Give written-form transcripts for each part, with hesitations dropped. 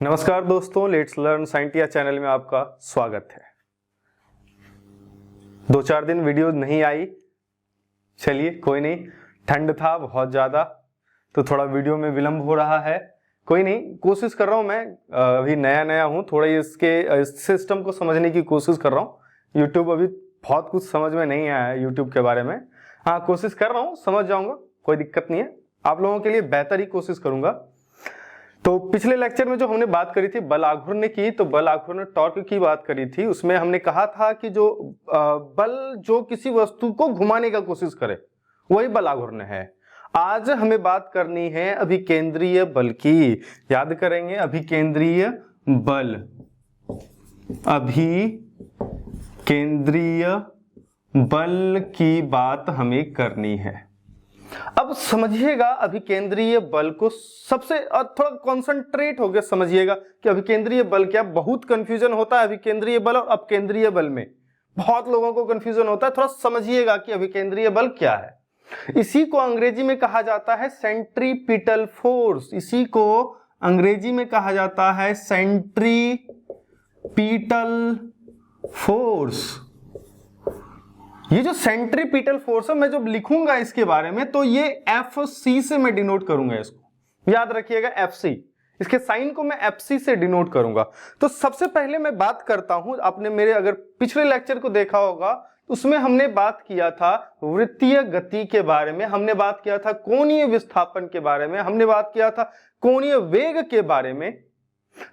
नमस्कार दोस्तों, let's learn scientia channel में आपका स्वागत है। 2-4 दिन वीडियो नहीं आई, चलिए कोई नहीं, ठंड था बहुत ज़्यादा तो थोड़ा वीडियो में विलंब हो रहा है। कोई नहीं, कोशिश कर रहा हूँ मैं, अभी नया हूँ, थोड़ा इसके सिस्टम को समझने की कोशिश कर रहा हूँ। यूट्यूब अभी बहुत कुछ समझ में नहीं आया है यूट्यूब के बारे में। हाँ, कोशिश कर रहा हूँ, समझ जाऊँगा, कोई दिक्कत नहीं है। आप लोगों के लिए बेहतर ही कोशिश करूँगा। तो पिछले लेक्चर में जो हमने बात करी थी बल आघूर्ण की, तो बल आघूर्ण टॉर्क की बात करी थी। उसमें हमने कहा था कि जो बल जो किसी वस्तु को घुमाने का कोशिश करे वही बल आघूर्ण है। आज हमें बात करनी है अभिकेंद्रीय बल की। याद करेंगे, अभिकेंद्रीय बल, अभिकेंद्रीय बल की बात हमें करनी है। अब समझिएगा अभिकेंद्रीय बल को, सबसे थोड़ा कॉन्सेंट्रेट होकर समझिएगा कि अभिकेंद्रीय बल क्या। बहुत कंफ्यूजन होता है अभिकेंद्रीय बल और अपकेंद्रीय बल में, बहुत लोगों को कंफ्यूजन होता है। थोड़ा समझिएगा कि अभिकेंद्रीय बल क्या है। इसी को अंग्रेजी में कहा जाता है सेंट्रीपिटल फोर्स। इसी को अंग्रेजी में कहा जाता है सेंट्रीपिटल फोर्स। ये जो सेंट्रीपिटल फोर्स है, मैं जब लिखूंगा इसके बारे में तो ये FC से मैं डिनोट करूंगा। इसको याद रखिएगा, FC, इसके साइन को मैं FC से डिनोट करूंगा। तो सबसे पहले मैं बात करता हूं, आपने मेरे अगर पिछले लेक्चर को देखा होगा उसमें हमने बात किया था वृत्तीय गति के बारे में, हमने बात किया था कोणीय विस्थापन के बारे में, हमने बात किया था कोणीय वेग के बारे में।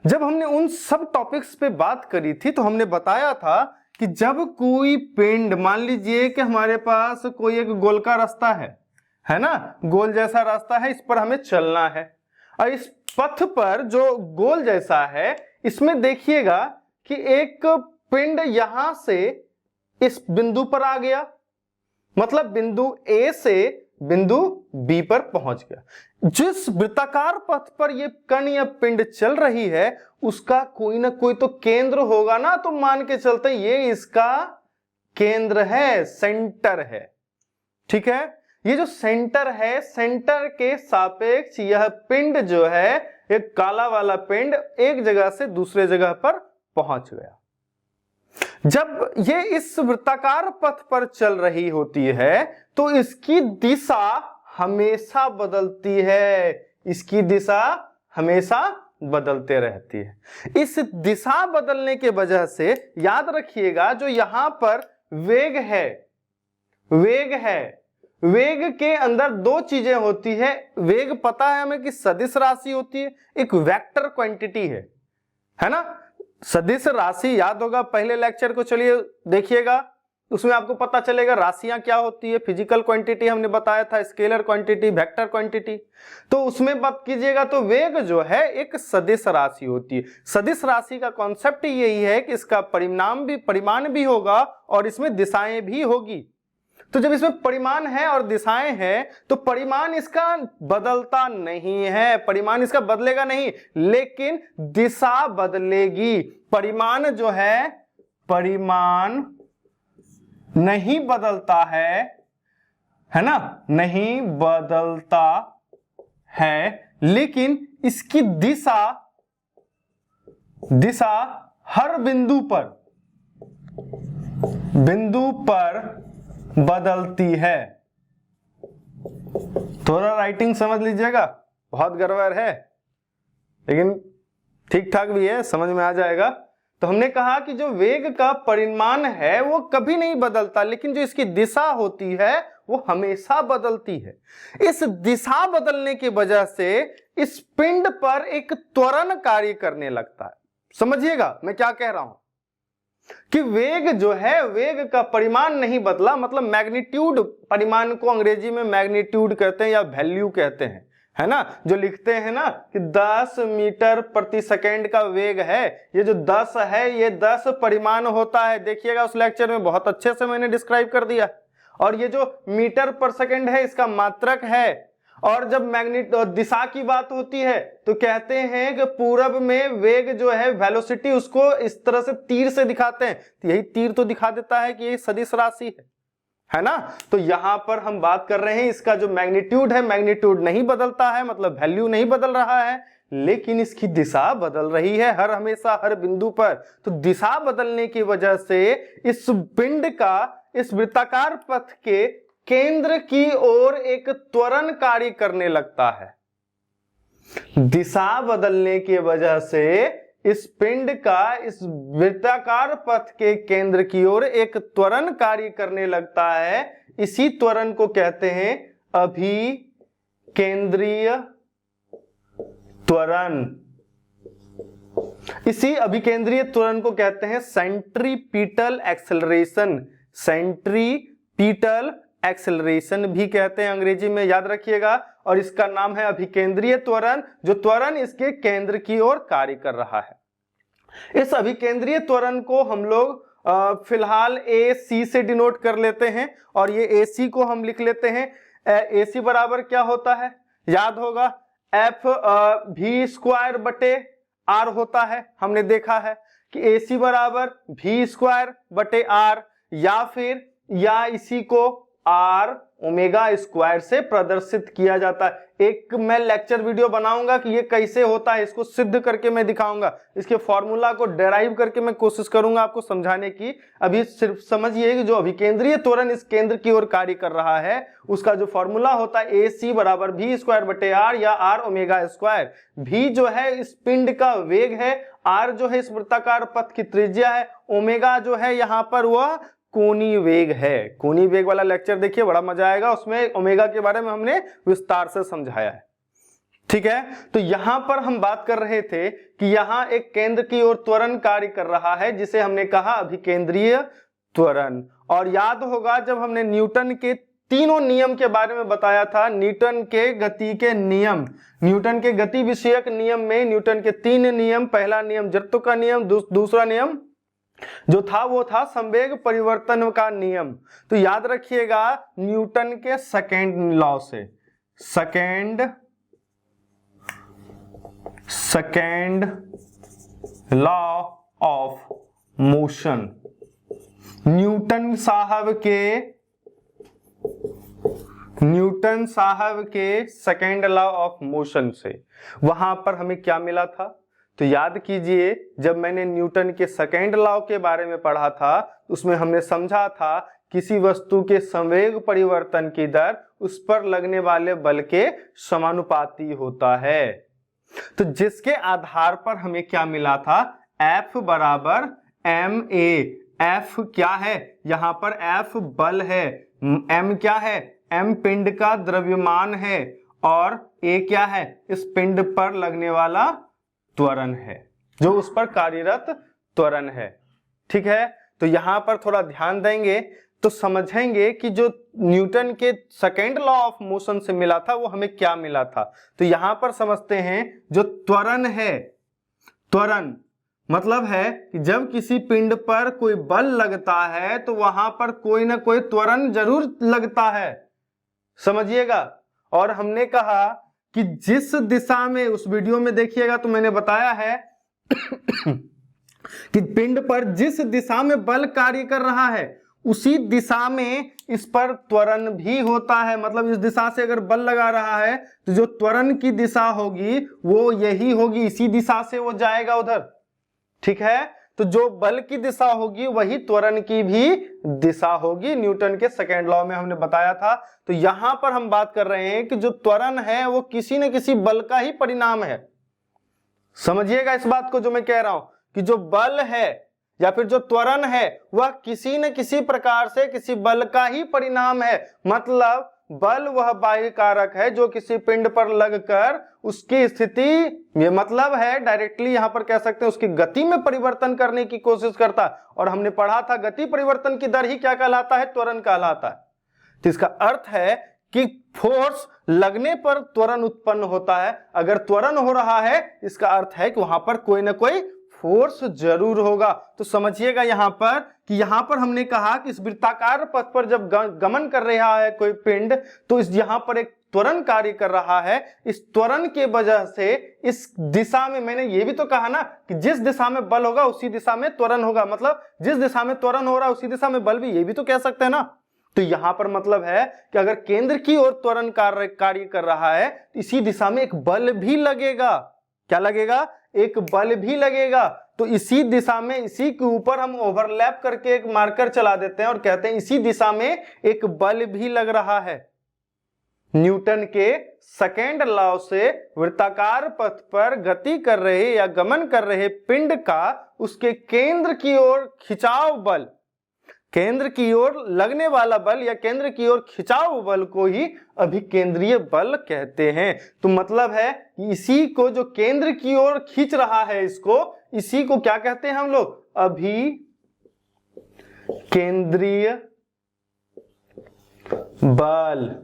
जब हमने उन सब टॉपिक्स पे बात करी थी तो हमने बताया था कि जब कोई पिंड, मान लीजिए कि हमारे पास कोई एक गोल का रास्ता है ना, गोल जैसा रास्ता है, इस पर हमें चलना है। और इस पथ पर जो गोल जैसा है, इसमें देखिएगा कि एक पिंड यहां से इस बिंदु पर आ गया, मतलब बिंदु A से बिंदु B पर पहुंच गया। जिस वृत्ताकार पथ पर ये कण या पिंड चल रही है उसका कोई ना कोई तो केंद्र होगा ना, तो मान के चलते ये इसका केंद्र है, सेंटर है। ठीक है, ये जो सेंटर है, सेंटर के सापेक्ष यह पिंड जो है, एक काला वाला पिंड एक जगह से दूसरे जगह पर पहुंच गया। जब ये इस वृत्ताकार पथ पर चल रही होती है तो इसकी दिशा हमेशा बदलती है, इसकी दिशा हमेशा बदलते रहती है। इस दिशा बदलने के वजह से याद रखिएगा, जो यहां पर वेग है, वेग के अंदर दो चीजें होती है। वेग पता है हमें कि सदिश राशि होती है, एक वेक्टर क्वांटिटी है ना। सदिश राशि याद होगा, पहले लेक्चर को चलिए देखिएगा, उसमें आपको पता चलेगा राशियां क्या होती है। फिजिकल क्वांटिटी हमने बताया था, स्केलर क्वांटिटी, वेक्टर क्वांटिटी। तो उसमें बात कीजिएगा तो वेग जो है एक सदिश राशि होती है। सदिश राशि का कॉन्सेप्ट यही है कि इसका परिमाण भी होगा और इसमें दिशाएं भी होगी। तो जब इसमें परिमाण है और दिशाएं हैं तो परिमाण इसका बदलता नहीं है, परिमाण इसका बदलेगा नहीं, लेकिन दिशा बदलेगी। परिमाण जो है, परिमाण नहीं बदलता है ना, नहीं बदलता है, लेकिन इसकी दिशा हर बिंदु पर बदलती है। थोड़ा राइटिंग समझ लीजिएगा, बहुत गड़बड़ है लेकिन ठीक ठाक भी है, समझ में आ जाएगा। तो हमने कहा कि जो वेग का परिमाण है वो कभी नहीं बदलता, लेकिन जो इसकी दिशा होती है वो हमेशा बदलती है। इस दिशा बदलने की वजह से इस पिंड पर एक त्वरण कार्य करने लगता है। समझिएगा मैं क्या कह रहा हूं कि वेग जो है, वेग का परिमाण नहीं बदला, मतलब मैग्नीट्यूड, परिमाण को अंग्रेजी में मैग्नीट्यूड कहते हैं या वैल्यू कहते हैं, है ना। जो लिखते हैं ना कि 10 मीटर प्रति सेकेंड का वेग है, ये जो 10 है ये 10 परिमाण होता है। देखिएगा उस लेक्चर में बहुत अच्छे से मैंने डिस्क्राइब कर दिया। और ये जो मीटर पर सेकेंड है इसका मात्रक है। और जब दिशा की बात होती है तो कहते हैं कि पूरब में वेग जो है, वेलोसिटी, उसको इस तरह से तीर से दिखाते हैं। तो यही तीर तो दिखा देता है कि ये सदिश राशि है ना। तो यहां पर हम बात कर रहे हैं इसका जो मैग्नीट्यूड है, मैग्नीट्यूड नहीं बदलता है, मतलब वैल्यू नहीं बदल रहा है, लेकिन इसकी दिशा बदल रही है हर हमेशा हर बिंदु पर। तो दिशा बदलने की वजह से इस पिंड का इस वृत्ताकार पथ के केंद्र की ओर एक त्वरण कार्य करने लगता है। दिशा बदलने की वजह से इस पिंड का इस वृत्ताकार पथ के केंद्र की ओर एक त्वरण कार्य करने लगता है। इसी त्वरण को कहते हैं अभिकेंद्रीय त्वरण। इसी अभिकेंद्रीय त्वरण को कहते हैं सेंट्रीपिटल एक्सेलरेशन। सेंट्रीपिटल एक्सेलरेशन भी कहते हैं अंग्रेजी में, याद रखिएगा। और इसका नाम है अभिकेंद्रीय त्वरण, जो त्वरण इसके केंद्र की ओर कार्य कर रहा है। इस अभिकेंद्रीय त्वरण को हम लोग फिलहाल AC से डिनोट कर लेते हैं, और ये AC को हम लिख लेते हैं। AC बराबर क्या होता है, याद होगा F V स्क्वायर बटे R होता है। हमने देखा है कि AC बराबर V स्क्वायर बटे R, या इसी को R ओमेगा स्क्वायर से प्रदर्शित किया जाता है। एक मैं लेक्चर वीडियो बनाऊंगा कि ये कैसे होता है, इसको सिद्ध करके मैं दिखाऊंगा। इसके फॉर्मूला को डेराइव करके मैं कोशिश करूंगा आपको समझाने की। अभी सिर्फ समझिए कि जो अभिकेंद्रीय त्वरण इस केंद्र की ओर कार्य कर रहा है, उसका जो फॉर्मूला होता है AC बराबर V स्क्वायर बटे R या R ओमेगा स्क्वायर। V जो है इस पिंड का वेग है, R जो है इस वृत्ताकार पथ की त्रिज्या है, ओमेगा जो है यहाँ पर वह कोणीय वेग है। कोणीय वेग वाला लेक्चर देखिए, बड़ा मजा आएगा, उसमें ओमेगा के बारे में हमने विस्तार से समझाया है। ठीक है, तो यहां पर हम बात कर रहे थे कि यहां एक केंद्र की ओर त्वरण कार्य कर रहा है, जिसे हमने कहा अभिकेंद्रीय त्वरण। और याद होगा जब हमने न्यूटन के तीनों नियम के बारे में बताया था, न्यूटन के गति के नियम, न्यूटन के गति विषयक नियम में न्यूटन के 3 नियम, पहला नियम जड़त्व का नियम, दूसरा नियम जो था वो था संवेग परिवर्तन का नियम। तो याद रखिएगा न्यूटन के सेकेंड लॉ से, second law of motion, Newton साहब के सेकेंड लॉ ऑफ मोशन से, वहां पर हमें क्या मिला था। तो याद कीजिए जब मैंने न्यूटन के सेकेंड लॉ के बारे में पढ़ा था, उसमें हमने समझा था किसी वस्तु के संवेग परिवर्तन की दर उस पर लगने वाले बल के समानुपाती होता है। तो जिसके आधार पर हमें क्या मिला था, F बराबर ma। F क्या है, यहां पर F बल है, m क्या है, m पिंड का द्रव्यमान है, और a क्या है, इस पिंड पर लगने वाला त्वरण है, जो उस पर कार्यरत त्वरण है। ठीक है, तो यहां पर थोड़ा ध्यान देंगे तो समझेंगे कि जो न्यूटन के सेकेंड लॉ ऑफ मोशन से मिला था वो हमें क्या मिला था। तो यहां पर समझते हैं जो त्वरण है, त्वरण मतलब है कि जब किसी पिंड पर कोई बल लगता है तो वहां पर कोई ना कोई त्वरण जरूर लगता है, समझिएगा। और हमने कहा कि जिस दिशा में, उस वीडियो में देखिएगा तो मैंने बताया है कि पिंड पर जिस दिशा में बल कार्य कर रहा है उसी दिशा में इस पर त्वरण भी होता है। मतलब इस दिशा से अगर बल लगा रहा है तो जो त्वरण की दिशा होगी वो यही होगी, इसी दिशा से वो जाएगा उधर। ठीक है, तो जो बल की दिशा होगी वही त्वरण की भी दिशा होगी, न्यूटन के सेकेंड लॉ में हमने बताया था। तो यहां पर हम बात कर रहे हैं कि जो त्वरण है वो किसी न किसी बल का ही परिणाम है। समझिएगा इस बात को जो मैं कह रहा हूं कि जो बल है या फिर जो त्वरण है वह किसी न किसी प्रकार से किसी बल का ही परिणाम है। मतलब बल वह बाह्य कारक है जो किसी पिंड पर लगकर उसकी स्थिति, ये मतलब है डायरेक्टली यहां पर कह सकते हैं उसकी गति में परिवर्तन करने की कोशिश करता है। और हमने पढ़ा था गति परिवर्तन की दर ही क्या कहलाता है, त्वरण कहलाता है। तो इसका अर्थ है कि फोर्स लगने पर त्वरण उत्पन्न होता है। अगर त्वरण हो रहा है इसका अर्थ है कि वहां पर कोई ना कोई फोर्स जरूर होगा। तो समझिएगा यहां पर कि यहां पर हमने कहा कि इस वृत्ताकार पथ पर जब गमन कर रहा है कोई पिंड तो इस यहां पर एक त्वरण कार्य कर रहा है। इस त्वरण के वजह से इस दिशा में, मैंने ये भी तो कहा ना कि जिस दिशा में बल होगा उसी दिशा में त्वरण होगा, मतलब जिस दिशा में त्वरण हो रहा है उसी दिशा में बल भी, ये भी तो कह सकते हैं ना। तो यहां पर मतलब है कि अगर केंद्र की ओर त्वरण कार्य कर रहा है इसी दिशा में एक बल भी लगेगा। क्या लगेगा, एक बल भी लगेगा। तो इसी दिशा में, इसी के ऊपर हम ओवरलैप करके एक मार्कर चला देते हैं और कहते हैं इसी दिशा में एक बल भी लग रहा है। न्यूटन के सेकेंड लॉ से वृत्ताकार पथ पर गति कर रहे या गमन कर रहे पिंड का उसके केंद्र की ओर खिंचाव बल, केंद्र की ओर लगने वाला बल या केंद्र की ओर खिंचाव बल को ही अभिकेंद्रीय बल कहते हैं। तो मतलब है कि इसी को जो केंद्र की ओर खींच रहा है, इसको, इसी को क्या कहते हैं हम लोग, अभिकेंद्रीय बल।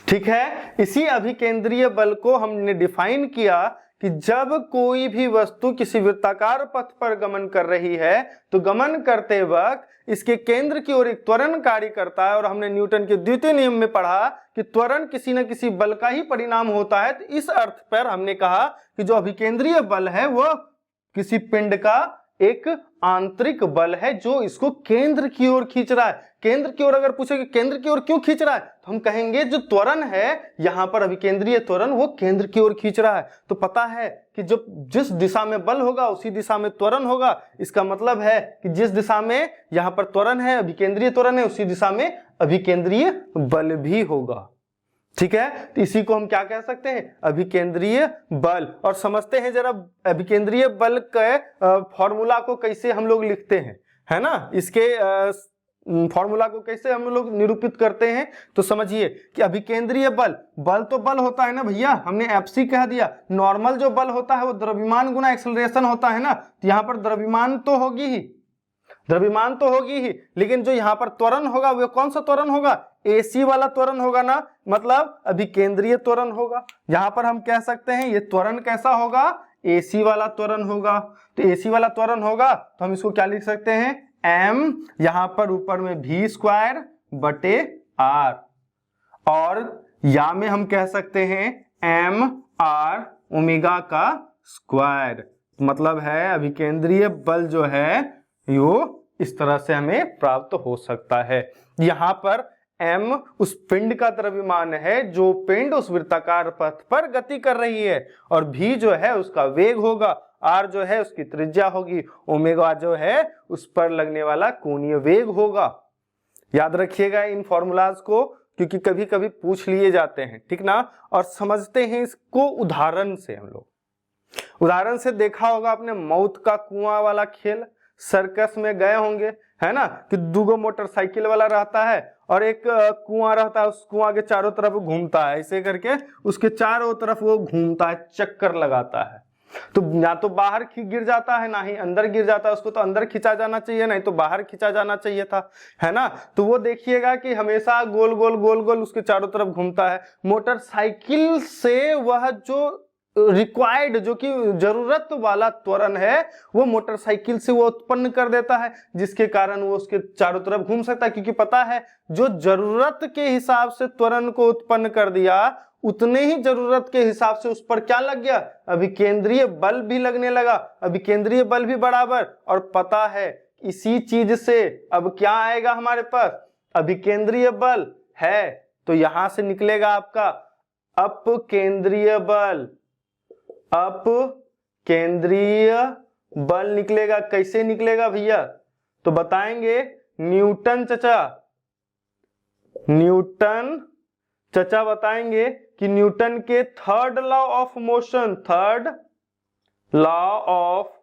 ठीक है, इसी अभिकेंद्रीय बल को हमने डिफाइन किया कि जब कोई भी वस्तु किसी वृत्ताकार पथ पर गमन कर रही है तो गमन करते वक्त इसके केंद्र की ओर एक त्वरण कार्य करता है। और हमने न्यूटन के द्वितीय नियम में पढ़ा कि त्वरण किसी न किसी बल का ही परिणाम होता है। तो इस अर्थ पर हमने कहा कि जो अभिकेंद्रीय बल है वह किसी पिंड का एक आंतरिक बल है जो इसको केंद्र की ओर खींच रहा है। केंद्र की ओर अगर पूछे कि केंद्र की ओर क्यों खींच रहा है, तो हम कहेंगे जो त्वरण है यहां पर अभिकेंद्रीय त्वरण वो केंद्र की ओर खींच रहा है। तो पता है कि जो जिस दिशा में बल होगा उसी दिशा में त्वरण होगा। इसका मतलब है कि जिस दिशा में यहां पर त्वरण है, अभिकेंद्रीय त्वरण है, उसी दिशा में अभिकेंद्रीय बल भी होगा। ठीक है, तो इसी को हम क्या कह सकते हैं, अभिकेंद्रीय बल। और समझते हैं जरा अभिकेंद्रीय बल के फॉर्मूला को कैसे हम लोग लिखते हैं, है ना, इसके फॉर्मूला को कैसे हम लोग निरूपित करते हैं। तो समझिए कि अभिकेंद्रीय बल, बल तो बल होता है ना भैया, हमने एफसी कह दिया। नॉर्मल जो बल होता है वो द्रव्यमान गुना एक्सेलरेशन होता है ना, तो यहां पर द्रव्यमान तो होगी ही, द्रव्यमान तो होगी ही, लेकिन जो यहां पर त्वरण होगा वो कौन सा त्वरण होगा, एसी वाला त्वरण होगा ना, मतलब अभिकेंद्रीय त्वरण होगा। यहां पर हम कह सकते हैं ये त्वरण कैसा होगा, एसी वाला त्वरण होगा। तो एसी वाला त्वरण होगा तो हम इसको क्या लिख सकते हैं, एम, यहां पर ऊपर में v स्क्वायर बटे r, और या में हम कह सकते हैं एम आर ओमेगा का स्क्वायर। मतलब है अभिकेंद्रीय बल जो है यो इस तरह से हमें प्राप्त हो सकता है। यहां पर m उस पिंड का द्रव्यमान है जो पिंड उस वृत्ताकार पथ पर गति कर रही है, और v जो है उसका वेग होगा, r जो है उसकी त्रिज्या होगी, ओमेगा जो है उस पर लगने वाला कोणीय वेग होगा। याद रखिएगा इन फॉर्मूलाज को, क्योंकि कभी कभी पूछ लिए जाते हैं, ठीक ना। और समझते हैं इसको उदाहरण से। हम लोग उदाहरण से देखा होगा आपने मौत का कुआं वाला खेल, सर्कस में गए होंगे, है ना, कि दुगो मोटरसाइकिल वाला रहता है और एक कुआं रहता है, उस कुआं के चारों तरफ घूमता है, ऐसे करके उसके चारों तरफ वो घूमता है, चक्कर लगाता है। तो ना तो बाहर गिर जाता है ना ही अंदर गिर जाता है, उसको तो अंदर खींचा जाना चाहिए, नहीं तो बाहर खींचा जाना चाहिए था, है ना। तो वो देखिएगा कि हमेशा गोल गोल गोल गोल उसके चारों तरफ घूमता है। मोटरसाइकिल से वह जो रिक्वायर्ड, जो कि जरूरत वाला त्वरण है, वो मोटरसाइकिल से वो उत्पन्न कर देता है, जिसके कारण वो उसके चारों तरफ घूम सकता है। क्योंकि पता है जो जरूरत के हिसाब से त्वरण को उत्पन्न कर दिया, उतने ही जरूरत के हिसाब से उस पर क्या लग गया, अभिकेंद्रीय बल भी लगने लगा, अभिकेंद्रीय बल भी बराबर। और पता है इसी चीज से अब क्या आएगा हमारे पास, अभिकेंद्रीय बल है तो यहां से निकलेगा आपका अपकेंद्रीय बल, अपकेंद्रीय बल निकलेगा। कैसे निकलेगा भैया, तो बताएंगे न्यूटन चचा बताएंगे कि न्यूटन के third law of motion, third law of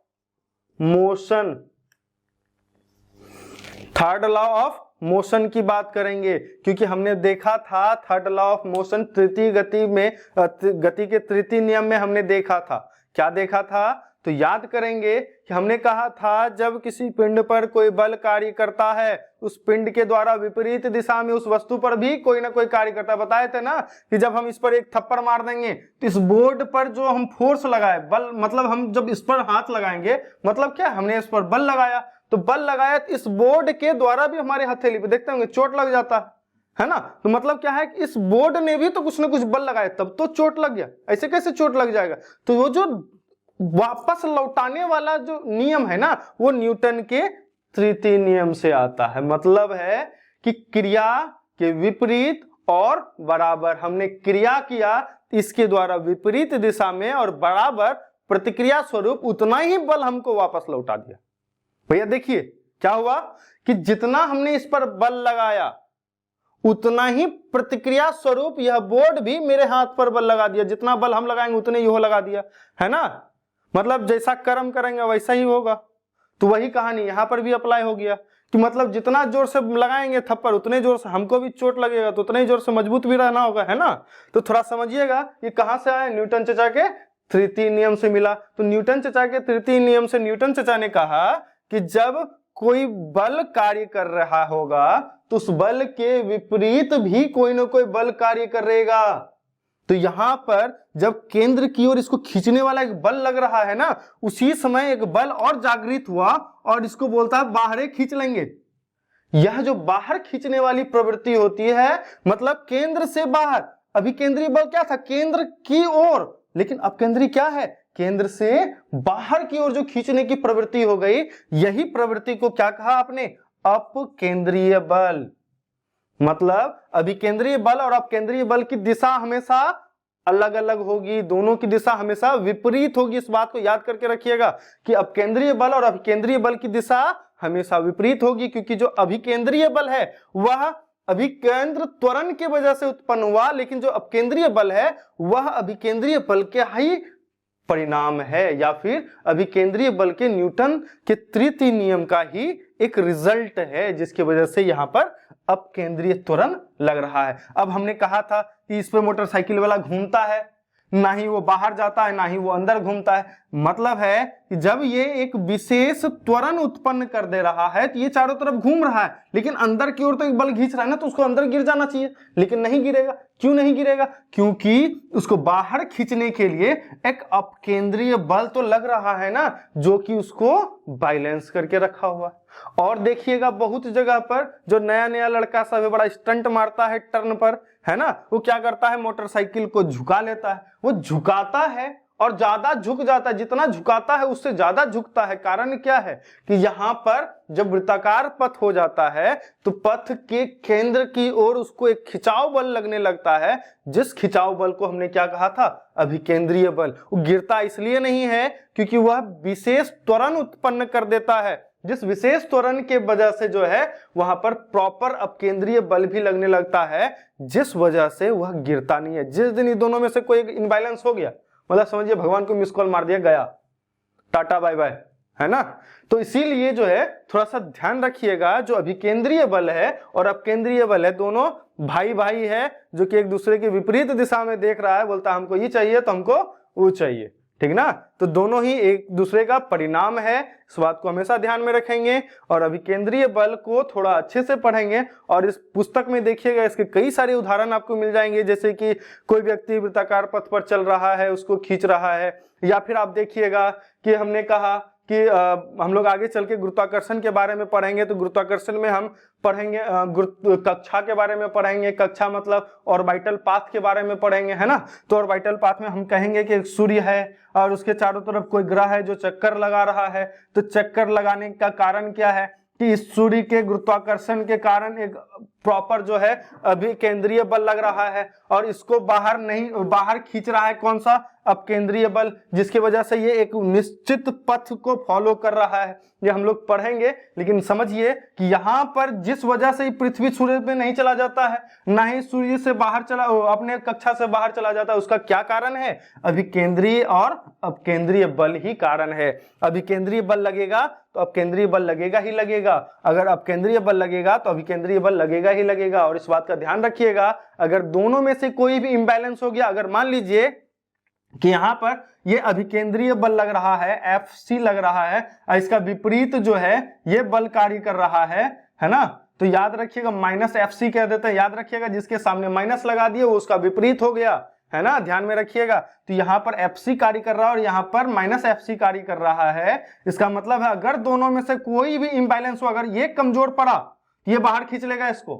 motion की बात करेंगे। क्योंकि हमने देखा था थर्ड लॉ ऑफ मोशन तृतीय गति में, गति के तृतीय नियम में हमने देखा था। क्या देखा था, तो याद करेंगे कि हमने कहा था जब किसी पिंड पर कोई बल कार्य करता है, उस पिंड के द्वारा विपरीत दिशा में उस वस्तु पर भी कोई ना कोई कार्य करता है। बताए थे ना कि जब हम इस पर एक थप्पड़ मार देंगे तो इस बोर्ड पर जो हम फोर्स लगाए, बल मतलब हम जब इस पर हाथ लगाएंगे, मतलब क्या, हमने इस पर बल लगाया, तो बल लगाया तो इस बोर्ड के द्वारा भी हमारे हथेली पे देखते होंगे चोट लग जाता है ना। तो मतलब क्या है कि इस बोर्ड ने भी तो कुछ ना कुछ बल लगाया, तब तो चोट लग गया, ऐसे कैसे चोट लग जाएगा। तो वो जो वापस लौटाने वाला जो नियम है ना, वो न्यूटन के तृतीय नियम से आता है। मतलब है कि क्रिया के विपरीत और बराबर, हमने क्रिया किया इसके द्वारा विपरीत दिशा में और बराबर प्रतिक्रिया स्वरूप उतना ही बल हमको वापस लौटा दिया। भैया देखिए क्या हुआ कि जितना हमने इस पर बल लगाया उतना ही प्रतिक्रिया स्वरूप यह बोर्ड भी मेरे हाथ पर बल लगा दिया। जितना बल हम लगाएंगे उतने ही लगा दिया, है ना। मतलब जैसा कर्म करेंगे वैसा ही होगा। तो वही कहानी यहां पर भी अप्लाई हो गया कि मतलब जितना जोर से लगाएंगे थप्पड़ उतने जोर से हमको भी चोट लगेगा, तो उतने जोर से मजबूत भी रहना होगा, है ना। तो थोड़ा समझिएगा ये कहां से आया, न्यूटन चचा के तृतीय नियम से मिला। तो न्यूटन चचा के तृतीय नियम से न्यूटन चचा ने कहा कि जब कोई बल कार्य कर रहा होगा तो उस बल के विपरीत भी कोई ना कोई बल कार्य करेगा। तो यहां पर जब केंद्र की ओर इसको खींचने वाला एक बल लग रहा है ना, उसी समय एक बल और जागृत हुआ और इसको बोलता है बाहर खींच लेंगे। यह जो बाहर खींचने वाली प्रवृत्ति होती है मतलब केंद्र से बाहर। अभी केंद्रीय बल क्या था, केंद्र की ओर, लेकिन अब केंद्रीय क्या है, केंद्र से बाहर की ओर जो खींचने की प्रवृत्ति हो गई, यही प्रवृत्ति को क्या कहा आपने, अपकेंद्रीय बल। मतलब अभिकेंद्रीय बल और अपकेंद्रीय बल की दिशा हमेशा अलग अलग होगी, दोनों की दिशा हमेशा विपरीत होगी। इस बात को याद करके रखिएगा कि अपकेंद्रीय बल और अभिकेंद्रीय बल की दिशा हमेशा विपरीत होगी, क्योंकि जो अभिकेंद्रीय बल है वह अभिकेंद्र त्वरण की वजह से उत्पन्न हुआ, लेकिन जो अपकेंद्रीय बल है वह अभिकेंद्रीय बल के ही परिणाम है, या फिर अभिकेंद्रीय बल के न्यूटन के तृतीय नियम का ही एक रिजल्ट है, जिसकी वजह से यहां पर अपकेंद्रीय त्वरण लग रहा है। अब हमने कहा था कि इस पे मोटरसाइकिल वाला घूमता है, ना ही वो बाहर जाता है ना ही वो अंदर घूमता है। मतलब है कि जब ये एक विशेष त्वरण उत्पन्न कर दे रहा है तो ये चारों तरफ घूम रहा है, लेकिन अंदर की ओर तो एक बल खींच रहा है ना, तो उसको अंदर गिर जाना चाहिए, लेकिन नहीं गिरेगा। क्यों नहीं गिरेगा, क्योंकि उसको बाहर खींचने के लिए एक अपकेंद्रीय बल तो लग रहा है ना, जो कि उसको बैलेंस करके रखा हुआ है। और देखिएगा बहुत जगह पर जो नया नया लड़का सब है बड़ा स्टंट मारता है टर्न पर, है ना, वो क्या करता है, मोटरसाइकिल को झुका लेता है। वो झुकाता है और ज्यादा झुक जाता है, जितना झुकाता है उससे ज्यादा झुकता है। कारण क्या है कि यहां पर जब वृत्ताकार पथ हो जाता है तो पथ के केंद्र की ओर उसको एक खिंचाव बल लगने लगता है, जिस खिंचाव बल को हमने क्या कहा था, अभिकेंद्रीय बल। वो गिरता इसलिए नहीं है क्योंकि वह विशेष त्वरण उत्पन्न कर देता है, जिस विशेष त्वरण के वजह से जो है वहां पर प्रॉपर अपकेंद्रीय बल भी लगने लगता है, जिस वजह से वह गिरता नहीं है। जिस दिन इन दोनों में से कोई इनबैलेंस हो गया, मतलब समझिए भगवान को मिस कॉल मार दिया, गया, टाटा बाय बाय, है ना। तो इसीलिए जो है थोड़ा सा ध्यान रखिएगा, जो अभिकेंद्रीय बल है और अपकेंद्रीय बल है दोनों भाई भाई है, जो कि एक दूसरे के विपरीत दिशा में देख रहा है, बोलता है हमको ये चाहिए तो हमको वो चाहिए, ठीक ना। तो दोनों ही एक दूसरे का परिणाम है, इस बात को हमेशा ध्यान में रखेंगे और अभिकेंद्रीय बल को थोड़ा अच्छे से पढ़ेंगे। और इस पुस्तक में देखिएगा इसके कई सारे उदाहरण आपको मिल जाएंगे, जैसे कि कोई व्यक्ति वृत्ताकार पथ पर चल रहा है, उसको खींच रहा है, या फिर आप देखिएगा कि हमने कहा कि हम लोग आगे चल के गुरुत्वाकर्षण के बारे में पढ़ेंगे, तो गुरुत्वाकर्षण में हम पढ़ेंगे कक्षा के बारे में पढ़ेंगे। कक्षा मतलब ऑर्बिटल पाथ के बारे में पढ़ेंगे, है ना। तो ऑर्बिटल पाथ में हम कहेंगे कि एक सूर्य है और उसके चारों तरफ कोई ग्रह है जो चक्कर लगा रहा है। तो चक्कर लगाने का कारण क्या है कि इस सूर्य के गुरुत्वाकर्षण के कारण एक प्रॉपर जो है अभिकेंद्रीय बल लग रहा है और इसको बाहर खींच रहा है, कौन सा, अपकेंद्रीय बल, जिसकी वजह से ये एक निश्चित पथ को फॉलो कर रहा है। ये हम लोग पढ़ेंगे, लेकिन समझिए कि यहाँ पर जिस वजह से पृथ्वी सूर्य पे नहीं चला जाता है, ना ही सूर्य से बाहर अपने कक्षा से बाहर चला जाता है, उसका क्या कारण है, अभिकेंद्रीय और अपकेंद्रीय बल ही कारण है। अभिकेंद्रीय बल लगेगा तो अपकेंद्रीय बल लगेगा ही लगेगा, अगर अपकेंद्रीय बल लगेगा तो अभिकेंद्रीय बल लगेगा ही लगेगा। और इस बात का ध्यान रखिएगा, अगर दोनों में से कोई भी इंबैलेंस हो गया, अगर मान लीजिए कि यहां पर ये अभिकेंद्रीय बल लग रहा है, Fc लग रहा है, और इसका विपरीत जो है ये बल कार्य कर रहा है ना, तो याद रखिएगा माइनस Fc कह देते हैं, याद रखिएगा जिसके सामने माइनस लगा दिए वो उसका विपरीत हो गया, है ना, ध्यान में रखिएगा। तो यहाँ पर Fc कार्य कर रहा है और यहाँ पर माइनस Fc कार्य कर रहा है। इसका मतलब है अगर दोनों में से कोई भी इंबैलेंस हो, अगर ये कमजोर पड़ा तो ये बाहर खींच लेगा इसको,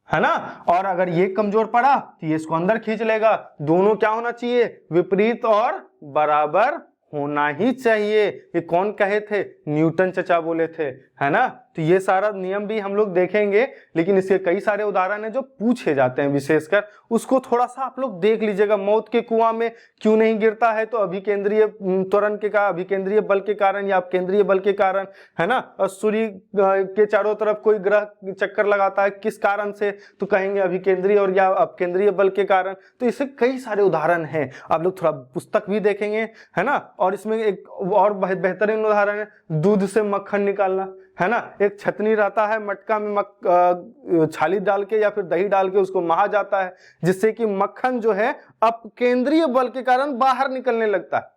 है ना, और अगर ये कमजोर पड़ा तो ये इसको अंदर खींच लेगा। दोनों क्या होना चाहिए, विपरीत और बराबर होना ही चाहिए। ये कौन कहे थे, न्यूटन चचा बोले थे, है ना। तो ये सारा नियम भी हम लोग देखेंगे, लेकिन इसके कई सारे उदाहरण हैं जो पूछे जाते हैं विशेषकर, उसको थोड़ा सा आप लोग देख लीजिएगा। मौत के कुआं में क्यों नहीं गिरता है, तो अभिकेंद्रीय त्वरण के कारण, अभिकेंद्रीय बल के कारण या अपकेंद्रीय बल के कारण, है ना। और सूर्य के चारों तरफ कोई ग्रह चक्कर लगाता है, किस कारण से, तो कहेंगे अभिकेंद्रीय और या अपकेंद्रीय बल के कारण। तो इससे कई सारे उदाहरण हैं, आप लोग थोड़ा पुस्तक भी देखेंगे, है ना। और इसमें एक और बेहतरीन उदाहरण है, दूध से मक्खन निकालना, है ना। एक छतनी रहता है, मटका में छाली डाल के या फिर दही डाल के उसको महा जाता है, जिससे कि मक्खन जो है अपकेंद्रीय बल के कारण बाहर निकलने लगता है,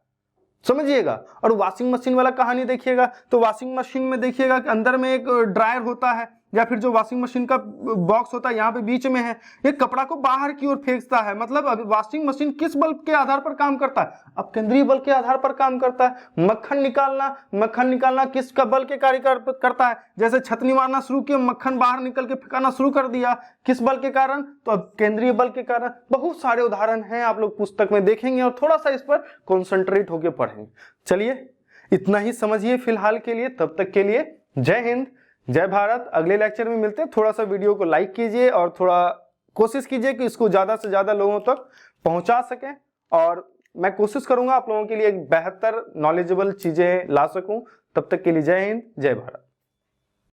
समझिएगा। और वॉशिंग मशीन वाला कहानी देखिएगा, तो वॉशिंग मशीन में देखिएगा कि अंदर में एक ड्रायर होता है, या फिर जो वॉशिंग मशीन का बॉक्स होता है यहाँ पे बीच में है, ये कपड़ा को बाहर की ओर फेंकता है। मतलब वॉशिंग मशीन किस बल के आधार पर काम करता है, अपकेंद्रीय बल के आधार पर काम करता है। मक्खन निकालना किसका बल के कार्य करता है, जैसे छतनी मारना शुरू किया, मक्खन बाहर निकल के फेंकाना शुरू कर दिया, किस बल के कारण, तो अपकेंद्रीय बल के कारण। बहुत सारे उदाहरण हैं, आप लोग पुस्तक में देखेंगे और थोड़ा सा इस पर कॉन्सेंट्रेट होकर पढ़ेंगे। चलिए इतना ही समझिए फिलहाल के लिए, तब तक के लिए जय हिंद, जय भारत। अगले लेक्चर में मिलते हैं। थोड़ा सा वीडियो को लाइक कीजिए और थोड़ा कोशिश कीजिए कि इसको ज्यादा से ज्यादा लोगों तक पहुंचा सकें, और मैं कोशिश करूंगा आप लोगों के लिए एक बेहतर नॉलेजेबल चीजें ला सकूं। तब तक के लिए जय हिंद, जय भारत।